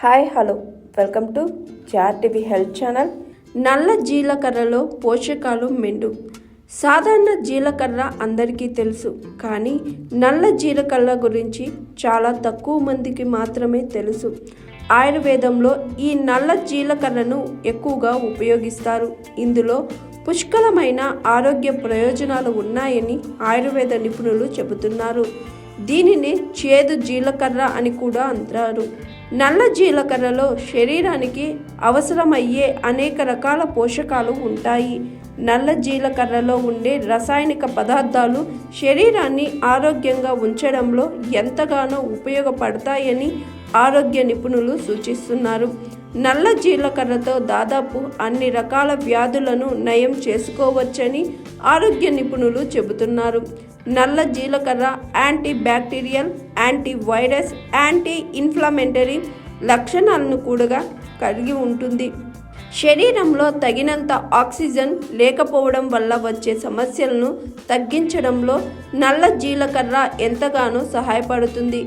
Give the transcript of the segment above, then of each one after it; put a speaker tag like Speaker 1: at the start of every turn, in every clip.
Speaker 1: Hi hello welcome to GRTV health channel. నల్ల జీలకర్రలో పోషకాలు మెండు. సాధారణ జీలకర్ర అందరికీ తెలుసు, కానీ నల్ల జీలకర్ర గురించి చాలా తక్కువ మందికి మాత్రమే తెలుసు. ఆయుర్వేదంలో ఈ నల్ల జీలకర్రను ఎక్కువగా ఉపయోగిస్తారు. ఇందులో పుష్కలమైన ఆరోగ్య ప్రయోజనాలు ఉన్నాయని ఆయుర్వేద నిపుణులు చెబుతున్నారు. దీనిని చేదు జీలకర్ర అని కూడా అంటారు. నల్ల జీలకర్రలో శరీరానికి అవసరమయ్యే అనేక రకాల పోషకాలు ఉంటాయి. నల్ల జీలకర్రలో ఉండే రసాయనిక పదార్థాలు శరీరాన్ని ఆరోగ్యంగా ఉంచడంలో ఎంతగానో ఉపయోగపడతాయని ఆరోగ్య నిపుణులు సూచిస్తున్నారు. నల్ల జీలకర్రతో దాదాపు అన్ని రకాల వ్యాధులను నయం చేసుకోవచ్చని ఆరోగ్య నిపుణులు చెబుతున్నారు. నల్ల జీలకర్ర anti bacterial, anti virus, anti inflammatory లక్షణాలను కూడా కలిగి ఉంటుంది. శరీరంలో తగినంత ఆక్సిజన్ లేకపోవడం వల్ల వచ్చే సమస్యలను తగ్గించడంలో నల్ల జీలకర్ర ఎంతగానో సహాయపడుతుంది.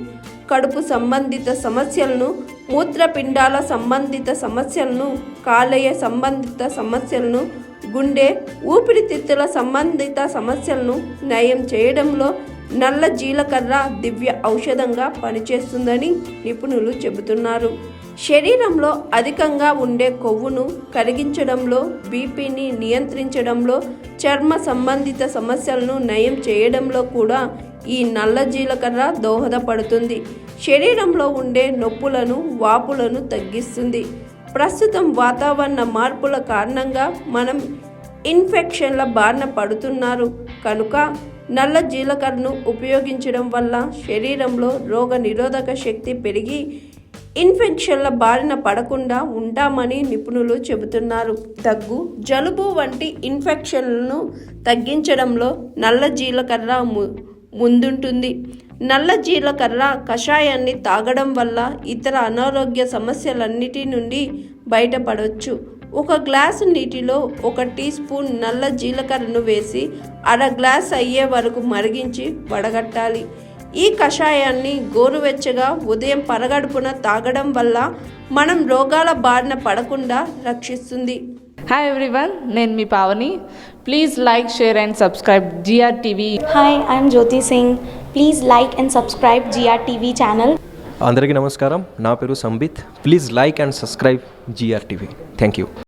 Speaker 1: కడుపు సంబంధిత సమస్యలను, మూత్రపిండాల సంబంధిత సమస్యలను, కాలేయ సంబంధిత సమస్యలను, గుండె, ఊపిరితిత్తుల సంబంధిత సమస్యలను నయం చేయడంలో నల్ల జీలకర్ర దివ్య ఔషధంగా పనిచేస్తుందని నిపుణులు చెబుతున్నారు. శరీరంలో అధికంగా ఉండే కొవ్వును కరిగించడంలో, బీపీని నియంత్రించడంలో, చర్మ సంబంధిత సమస్యలను నయం చేయడంలో కూడా ఈ నల్ల జీలకర్ర దోహదపడుతుంది. శరీరంలో ఉండే నొప్పులను, వాపులను తగ్గిస్తుంది. ప్రస్తుతం వాతావరణ మార్పుల కారణంగా మనం ఇన్ఫెక్షన్ల బారిన పడుతున్నారు కనుక నల్ల జీలకర్రను ఉపయోగించడం వల్ల శరీరంలో రోగ నిరోధక శక్తి పెరిగి ఇన్ఫెక్షన్ల బారిన పడకుండా ఉంటామని నిపుణులు చెబుతున్నారు. దగ్గు, జలుబు వంటి ఇన్ఫెక్షన్లను తగ్గించడంలో నల్ల జీలకర్ర ముందుంటుంది. నల్ల జీలకర్ర కషాయాన్ని తాగడం వల్ల ఇతర అనారోగ్య సమస్యలన్నిటి నుండి బయటపడవచ్చు. ఒక గ్లాసు నీటిలో 1 టీ స్పూన్ నల్ల జీలకర్రను వేసి అర గ్లాస్ అయ్యే వరకు మరిగించి వడగట్టాలి. ఈ కషాయాన్ని గోరువెచ్చగా ఉదయం పరగడుపున తాగడం వల్ల మనం రోగాల బారిన పడకుండా రక్షిస్తుంది.
Speaker 2: హాయ్ ఎవ్రీవన్, నేను మీ Pavani. Please like, share and subscribe GRTV.
Speaker 3: Hi, I am Jyoti Singh. Please like and subscribe GRTV channel.
Speaker 4: అందరికీ నమస్కారం. నా పేరు Sambit. Please like and subscribe GRTV. Thank you.